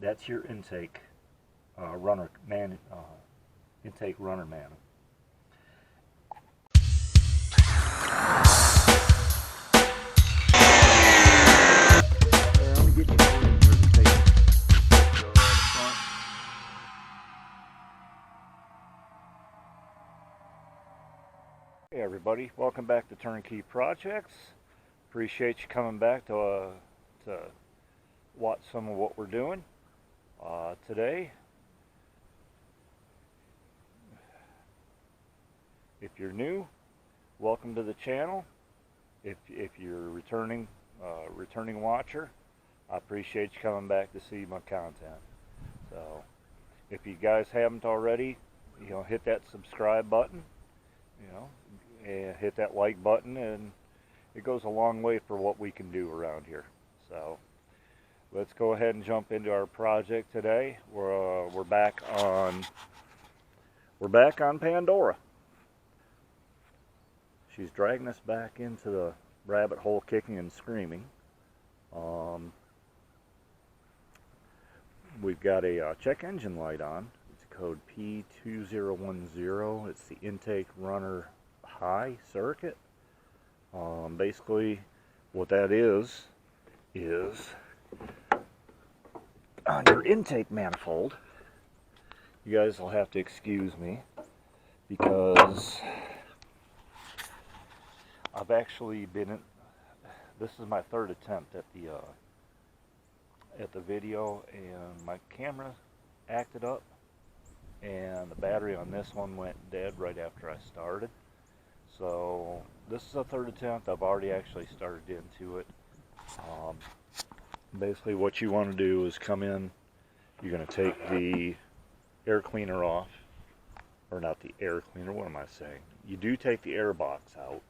That's your intake runner man. Intake runner man. Hey everybody, welcome back to Turnkey Projects. Appreciate you coming back to watch some of what we're doing today. If you're new, welcome to the channel. If you're returning watcher, I appreciate you coming back to see my content. So if you guys haven't already, hit that subscribe button, and hit that like button, and it goes a long way for what we can do around here. So let's go ahead and jump into our project today. We're back on Pandora. She's dragging us back into the rabbit hole, kicking and screaming. We've got a check engine light on. It's code P2010. It's the intake runner high circuit. Basically what that is on your intake manifold. You guys will have to excuse me because I've actually been in, this is my third attempt at the video, and my camera acted up and the battery on this one went dead right after I started. So this is a third attempt. I've already actually started into it. Basically what you want to do is come in, you're going to take the air cleaner off, or not the air cleaner, what am I saying? You do take the air box out.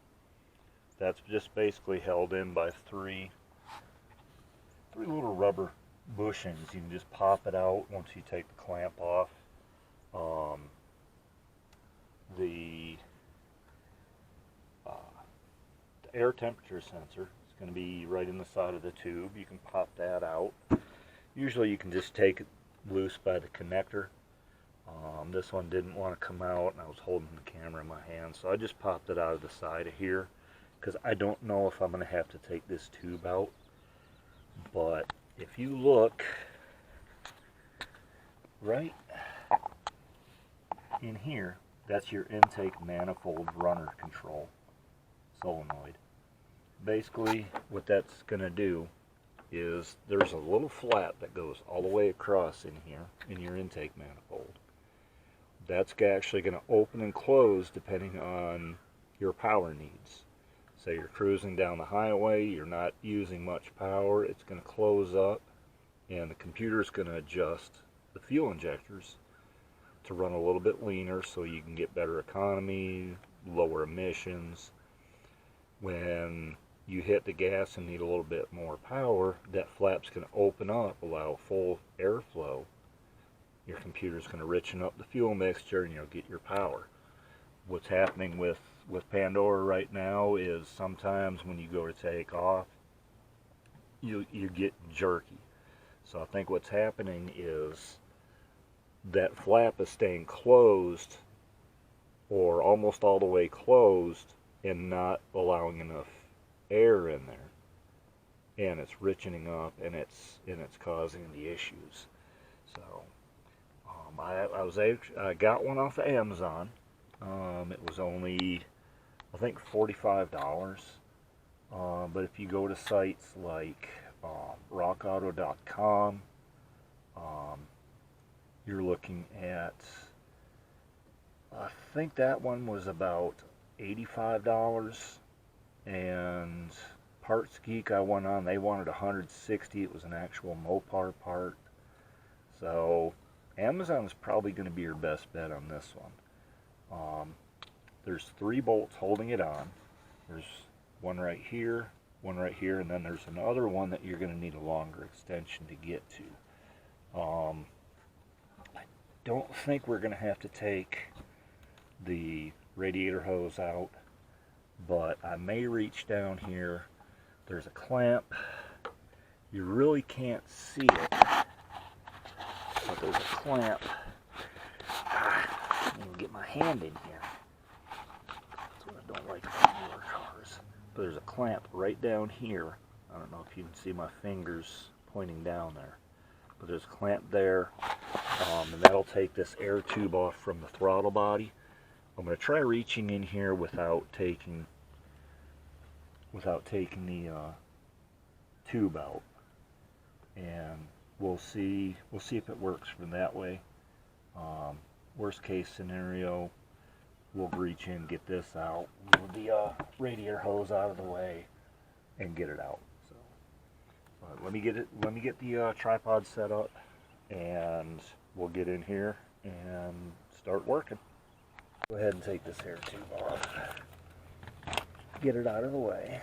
That's just basically held in by three little rubber bushings. You can just pop it out once you take the clamp off. The air temperature sensor is going to be right in the side of the tube. You can pop that out. Usually you can just take it loose by the connector. This one didn't want to come out, and I was holding the camera in my hand, so I just popped it out of the side of here, because I don't know if I'm going to have to take this tube out. But if you look right in here, that's your intake manifold runner control solenoid. Basically what that's going to do is there's a little flap that goes all the way across in here in your intake manifold. That's actually going to open and close depending on your power needs. Say you're cruising down the highway, you're not using much power, it's going to close up, and the computer's going to adjust the fuel injectors to run a little bit leaner so you can get better economy, lower emissions. When you hit the gas and need a little bit more power, that flap's going to open up, allow full airflow. Your computer's going to richen up the fuel mixture, and you'll get your power. What's happening with Pandora right now is sometimes when you go to take off, you get jerky. So I think what's happening is that flap is staying closed, or almost all the way closed, and not allowing enough air in there, and it's richening up, and it's causing the issues. So I got one off of Amazon. It was only, I think, $45. But if you go to sites like rockauto.com, you're looking at, I think that one was about $85, and Parts Geek I went on, they wanted $160. It was an actual Mopar part. So Amazon is probably going to be your best bet on this one. There's 3 bolts holding it on. There's one right here, and then there's another one that you're going to need a longer extension to get to. I don't think we're going to have to take the radiator hose out, but I may reach down here. There's a clamp. You really can't see it, there's a clamp. I'm going to get my hand in here. That's what I don't like about newer cars. But there's a clamp right down here. I don't know if you can see my fingers pointing down there. But there's a clamp there. And that'll take this air tube off from the throttle body. I'm going to try reaching in here without taking the tube out. And we'll see if it works from that way. Worst case scenario, we'll reach in, get this out, move the radiator hose out of the way, and get it out. So, let me get the tripod set up, and we'll get in here and start working. Go ahead and take this air tube off. Get it out of the way.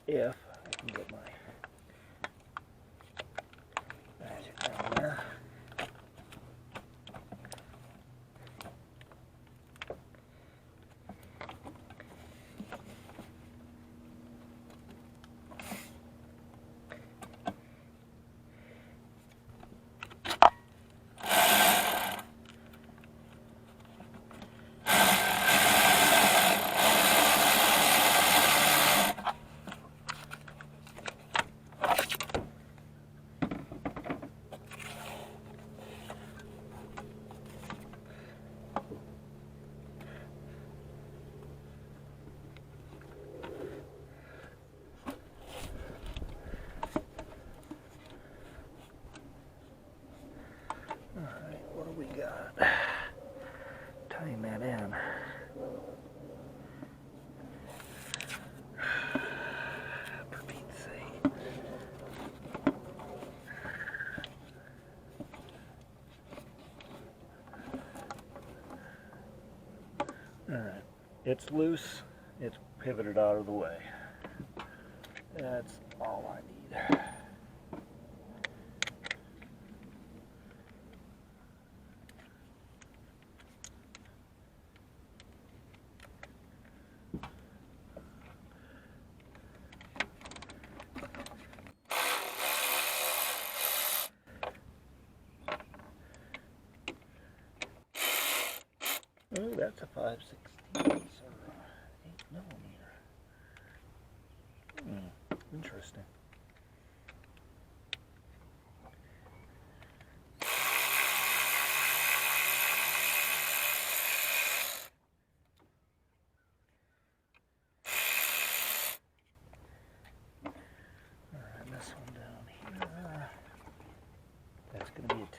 If I can get my magic down there. We got tying that in. For Pete's sake. Alright, it's loose, it's pivoted out of the way. That's all I need. Oh, that's a 5/16, so 8 millimeter. Interesting. Alright, this one down here. That's going to be a 10.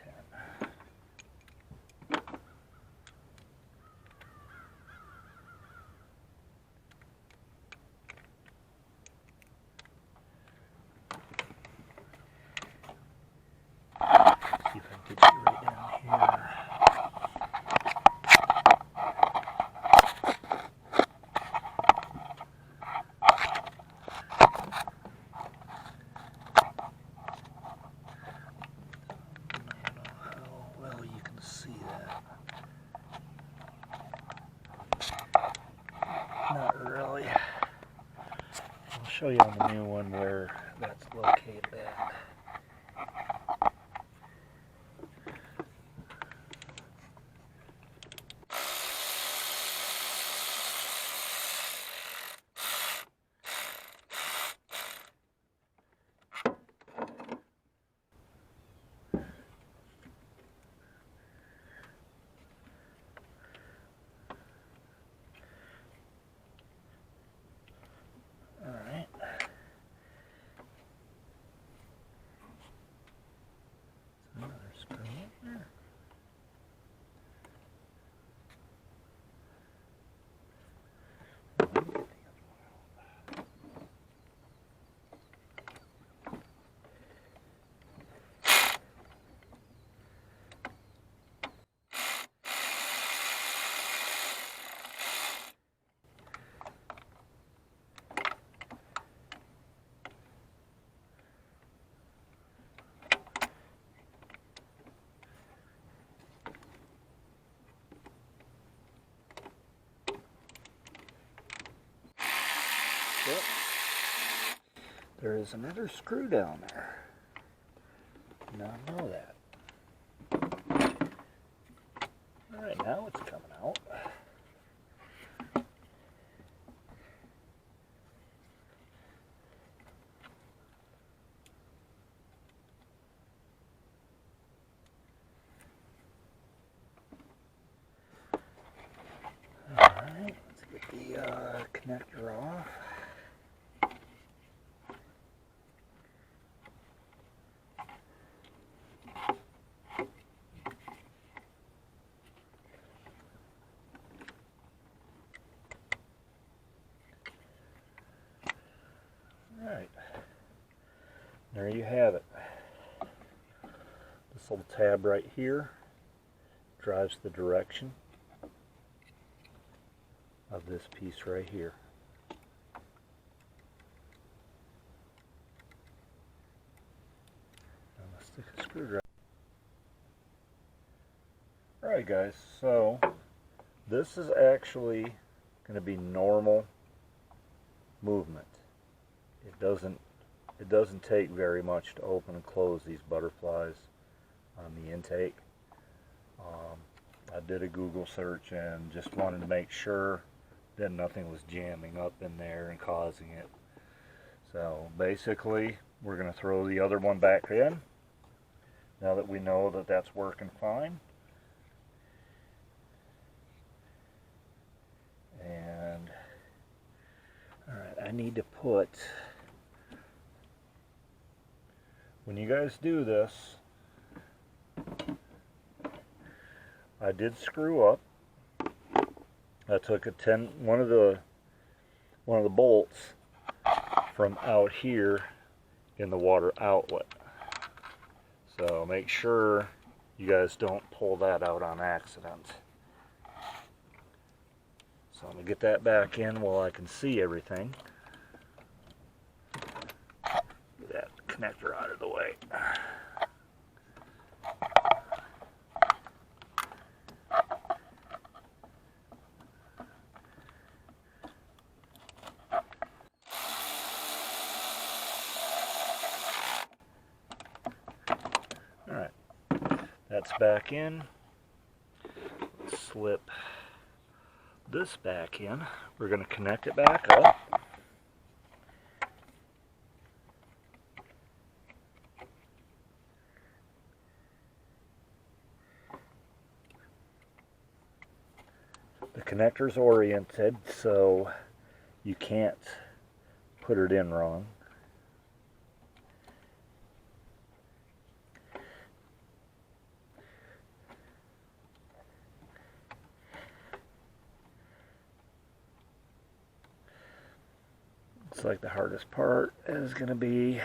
See if I can get you right down here. I don't know how well you can see that. Not really. I'll show you on the new one where that's located at. Alright. Another screw up there. Yep. There is another screw down there. did not know that. Alright, now it's coming out. Alright, let's get the connector off. Alright, there you have it. This little tab right here drives the direction of this piece right here. I'm going to stick a screwdriver. Alright guys, so this is actually going to be normal movement. It doesn't take very much to open and close these butterflies on the intake. I did a Google search and just wanted to make sure that nothing was jamming up in there and causing it. So basically we're going to throw the other one back in now that we know that that's working fine. And alright, I need to put, when you guys do this, I did screw up. I took one of the bolts from out here in the water outlet. So make sure you guys don't pull that out on accident. So I'm going to get that back in while I can see everything. Get that connector out of the way. Alright, that's back in. Let's slip this back in. We're going to connect it back up. The connector's oriented so you can't put it in wrong. Looks like the hardest part is going to be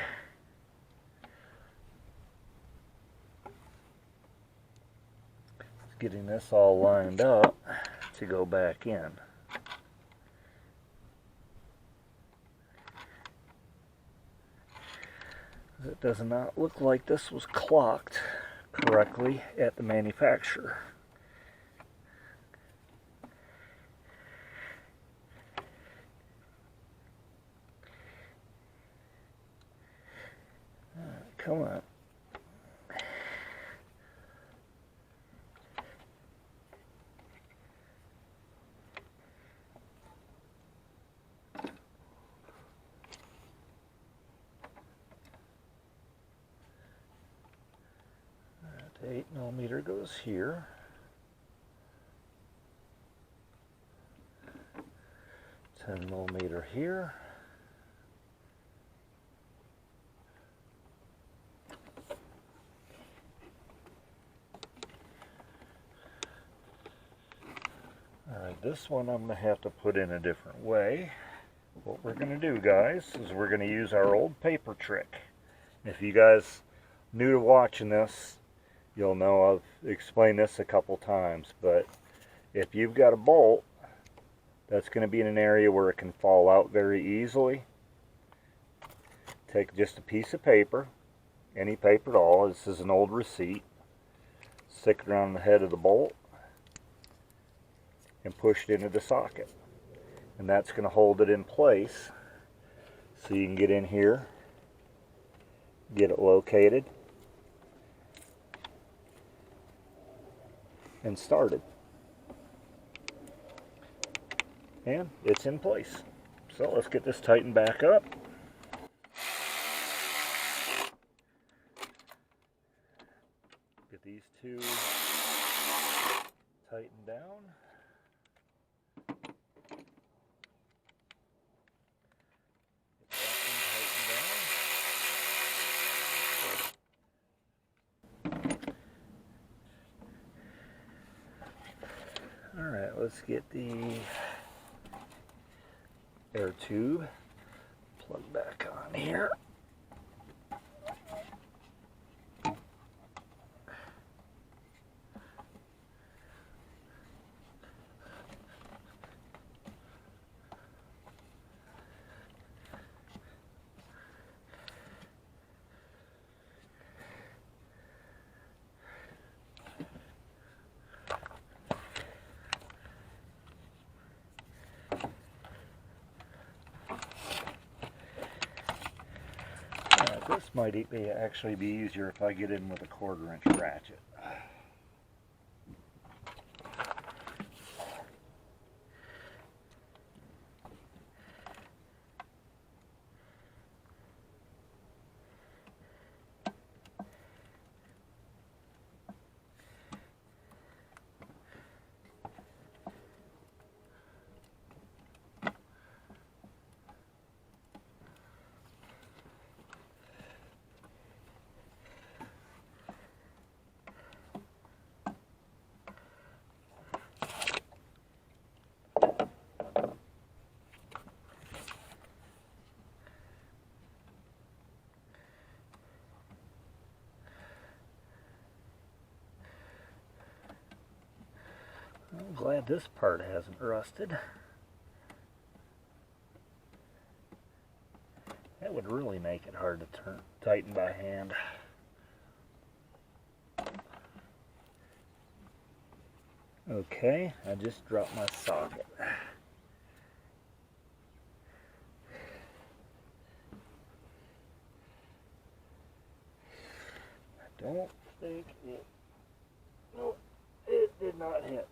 getting this all lined up to go back in. It does not look like this was clocked correctly at the manufacturer. Come on. The 8mm goes here. 10mm here. Alright, this one I'm going to have to put in a different way. What we're going to do, guys, is we're going to use our old paper trick. If you guys new to watching this, you'll know I've explained this a couple times, but if you've got a bolt that's going to be in an area where it can fall out very easily, take just a piece of paper, any paper at all, this is an old receipt, stick it around the head of the bolt, and push it into the socket. And that's going to hold it in place so you can get in here, get it located, and started. And it's in place. So let's get this tightened back up. Get these two tightened down. Alright, let's get the air tube plugged back on here. This might actually be easier if I get in with a 1/4 inch ratchet. I'm glad this part hasn't rusted. That would really make it hard to tighten by hand. Okay, I just dropped my socket. I don't think it... No, it did not hit.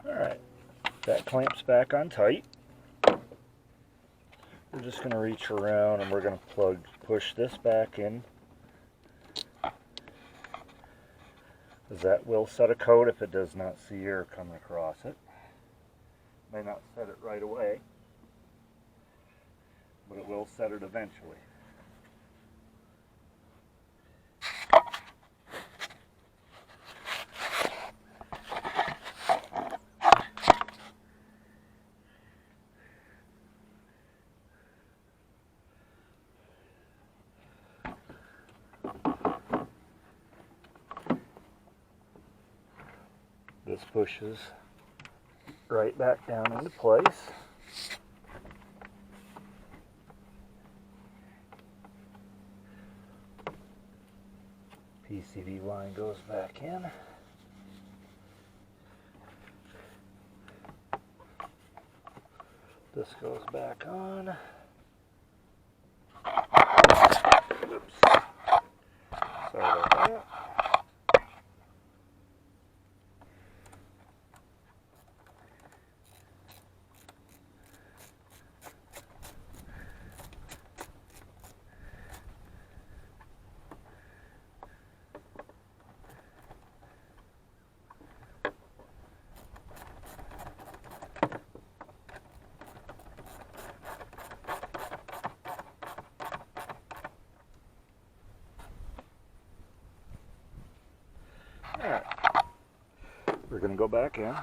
Alright, that clamps back on tight. We're just going to reach around and we're going to push this back in. Because that will set a coat if it does not see air coming across it. May not set it right away, but it will set it eventually. This pushes right back down into place. PCV line goes back in. This goes back on. Oops. Sorry about that. Alright, We're going to go back in.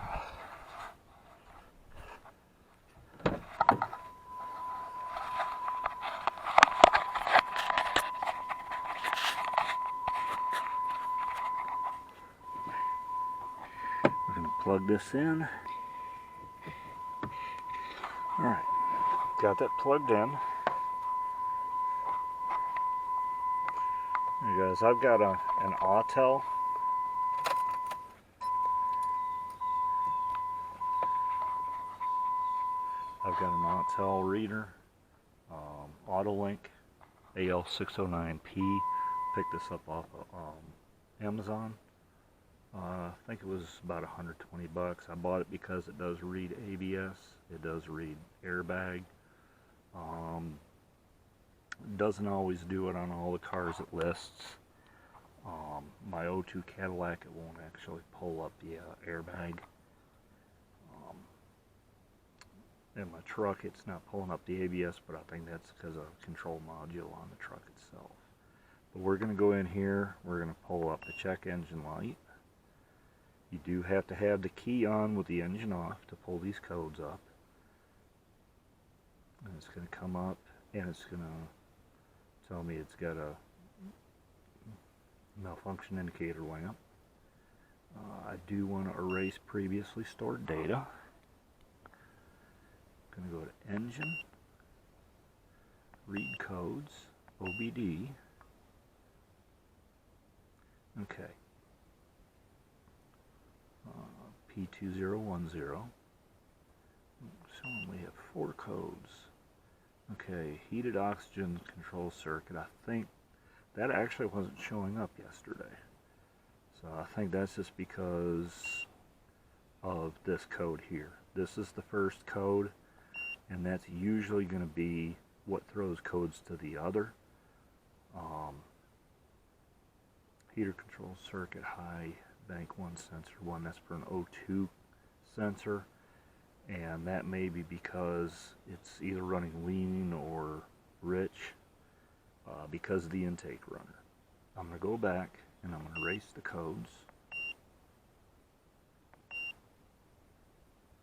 We're going to plug this in. Alright, got that plugged in. There, guys, I've got an Autel. I've got an Autel reader, Autolink AL609P. Picked this up off of Amazon. I think it was about 120 bucks. I bought it because it does read ABS. It does read airbag. It doesn't always do it on all the cars it lists. My O2 Cadillac, it won't actually pull up the airbag. In my truck, it's not pulling up the ABS, but I think that's because of a control module on the truck itself. But we're going to go in here. We're going to pull up the check engine light. You do have to have the key on with the engine off to pull these codes up. And it's going to come up, and it's going to tell me it's got a malfunction indicator lamp. I do want to erase previously stored data. I'm going to go to Engine, Read Codes, OBD. Okay. P2010. So we have 4 codes. Okay, heated oxygen control circuit. I think that actually wasn't showing up yesterday. So I think that's just because of this code here. This is the first code, and that's usually going to be what throws codes to the other. Heater control circuit, high bank 1 sensor 1, that's for an O2 sensor, and that may be because it's either running lean or rich because of the intake runner. I'm going to go back and I'm going to erase the codes.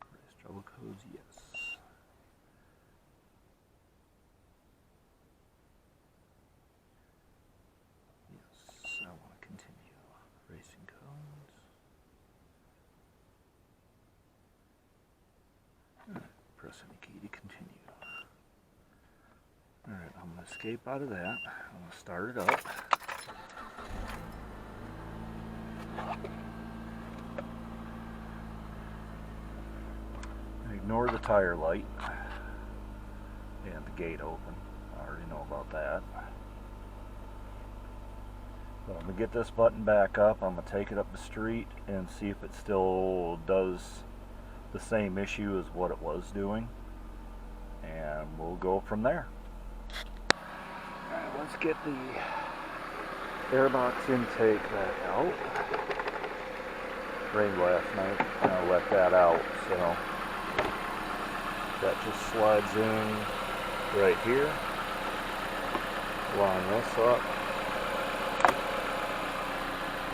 Erase trouble codes, yes. Press any key to continue. Alright, I'm going to escape out of that. I'm going to start it up. And ignore the tire light and the gate open. I already know about that. But I'm going to get this button back up. I'm going to take it up the street and see if it still does the same issue as what it was doing, and we'll go from there. Alright, let's get the airbox intake back out. Rained last night, and I let that out, so that just slides in right here. Line this up,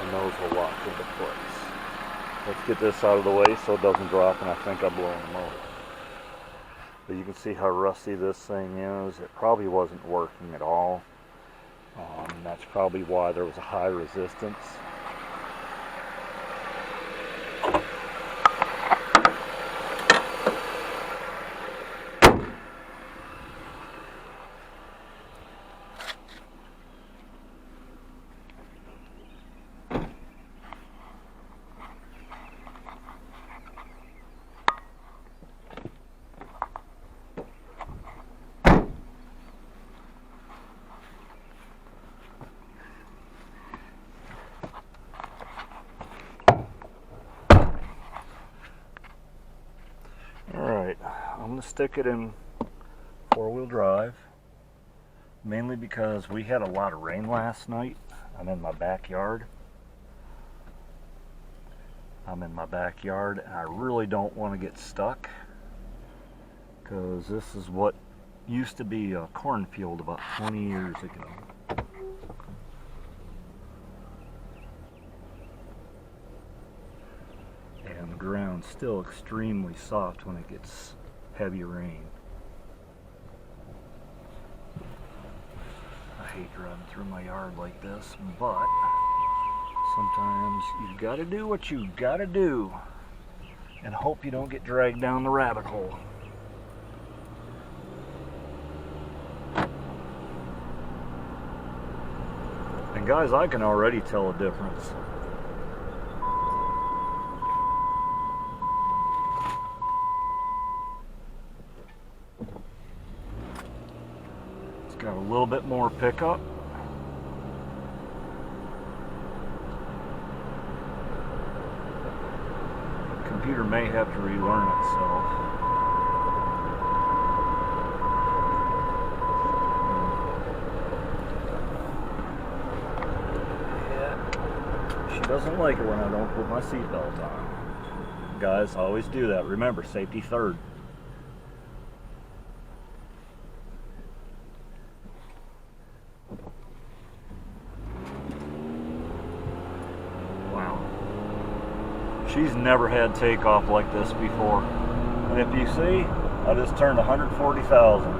and those will lock into place. Let's get this out of the way so it doesn't drop, and I think I'm blowing the motor. But you can see how rusty this thing is. It probably wasn't working at all. That's probably why there was a high resistance. I'm going to stick it in 4-wheel drive, mainly because we had a lot of rain last night. I'm in my backyard, and I really don't want to get stuck, because this is what used to be a cornfield about 20 years ago. ground's still extremely soft when it gets heavy rain. I hate driving through my yard like this, but sometimes you've got to do what you got to do and hope you don't get dragged down the rabbit hole. And guys, I can already tell a difference. It's got a little bit more pickup. The computer may have to relearn itself. Doesn't like it when I don't put my seatbelt on. Guys, I always do that. Remember, safety third. Wow. She's never had takeoff like this before. And if you see, I just turned 140,000.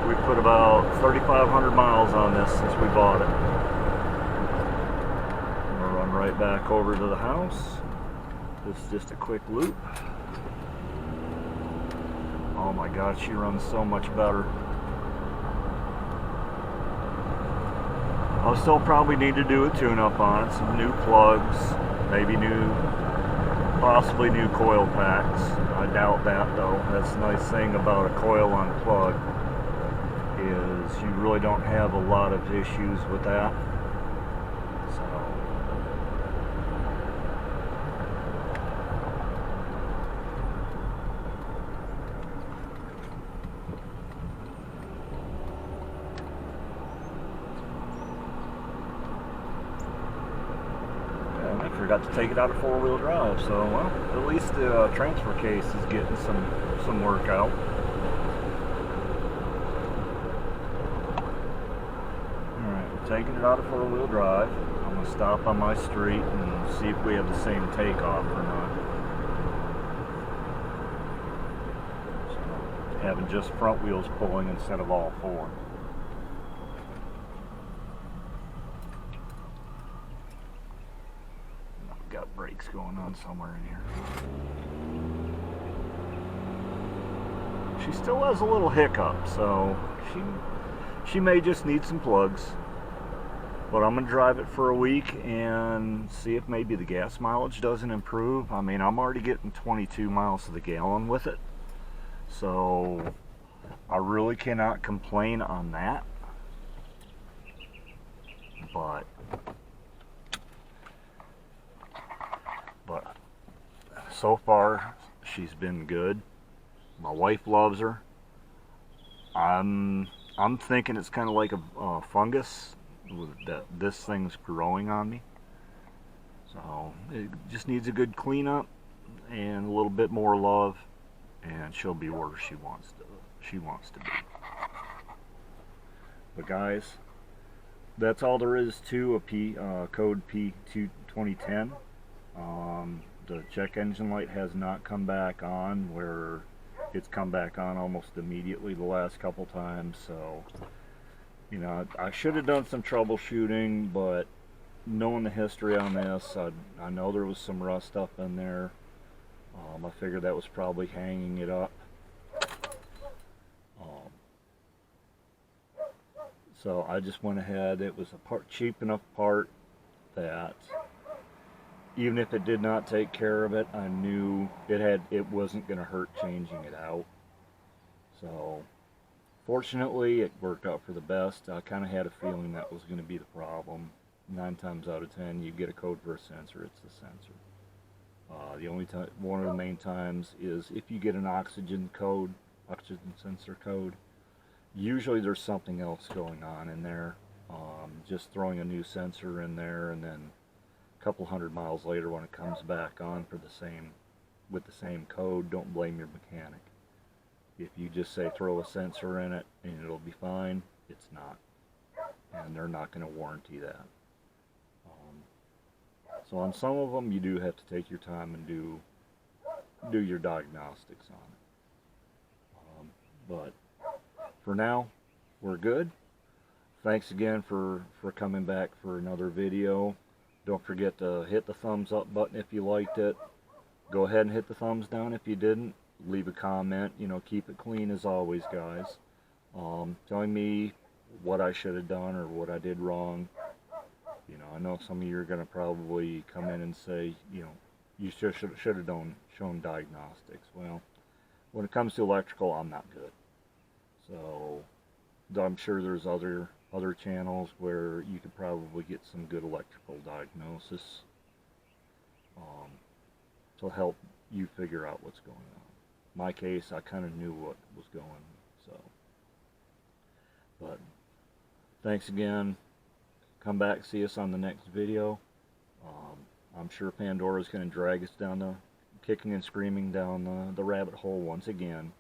We put about 3,500 miles on this since we bought it. Right back over to the house. This is just a quick loop. Oh my God, she runs so much better. I'll still probably need to do a tune-up on it, some new plugs, maybe possibly new coil packs. I doubt that though. That's the nice thing about a coil on plug is you really don't have a lot of issues with that. Forgot to take it out of four-wheel drive, so well, at least the transfer case is getting some work out. Alright, we're taking it out of four-wheel drive. I'm going to stop on my street and see if we have the same takeoff or not. So, having just front wheels pulling instead of all four. Got brakes going on somewhere in here. She still has a little hiccup, so she may just need some plugs. But I'm gonna drive it for a week and see if maybe the gas mileage doesn't improve. I mean, I'm already getting 22 miles to the gallon with it, so I really cannot complain on that. But so far she's been good. My wife loves her. I'm thinking it's kind of like a fungus that this thing's growing on me, so it just needs a good cleanup and a little bit more love, and she'll be where she wants to be. But guys, that's all there is to a code P2010. The check engine light has not come back on, where it's come back on almost immediately the last couple times. So, you know, I should have done some troubleshooting, but knowing the history on this, I know there was some rust up in there. I figured that was probably hanging it up. So I just went ahead. It was a cheap enough part that even if it did not take care of it, I knew it wasn't going to hurt changing it out. So fortunately, it worked out for the best. I kind of had a feeling that was going to be the problem. 9 times out of 10, you get a code for a sensor, it's the sensor. The only time, one of the main times, is if you get an oxygen sensor code. Usually there's something else going on in there. Just throwing a new sensor in there, and then couple hundred miles later when it comes back on with the same code, don't blame your mechanic. If you just say throw a sensor in it and it'll be fine, it's not, and they're not going to warranty that. So on some of them, you do have to take your time and do your diagnostics on it. But for now, we're good. Thanks again for coming back for another video. Don't forget to hit the thumbs up button if you liked it. Go ahead and hit the thumbs down if you didn't. Leave a comment. You know, keep it clean as always, guys. Telling me what I should have done or what I did wrong. You know, I know some of you are going to probably come in and say, you know, you should have shown diagnostics. Well, when it comes to electrical, I'm not good. So I'm sure there's other channels where you could probably get some good electrical diagnosis to help you figure out what's going on. In my case, I kind of knew what was going on. So, but thanks again. Come back, see us on the next video. I'm sure Pandora's going to drag us down kicking and screaming down the rabbit hole once again.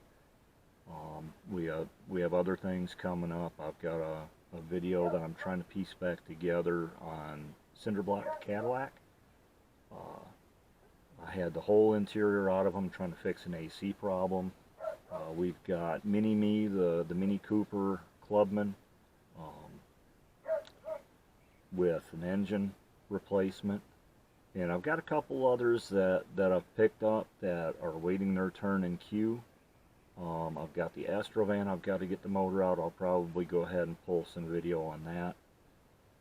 We have other things coming up. I've got a video that I'm trying to piece back together on cinder block Cadillac. I had the whole interior out of them trying to fix an AC problem. We've got Mini-Me, the Mini Cooper Clubman, with an engine replacement, and I've got a couple others that I've picked up that are waiting their turn in queue. I've got the Astrovan. I've got to get the motor out. I'll probably go ahead and pull some video on that.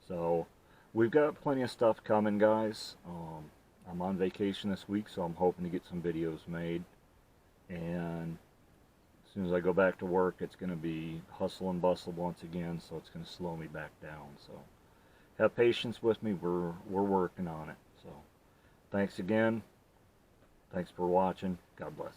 So we've got plenty of stuff coming, guys. I'm on vacation this week, so I'm hoping to get some videos made, and as soon as I go back to work, it's going to be hustle and bustle once again, so it's going to slow me back down. So have patience with me. We're working on it. So thanks again. Thanks for watching. God bless.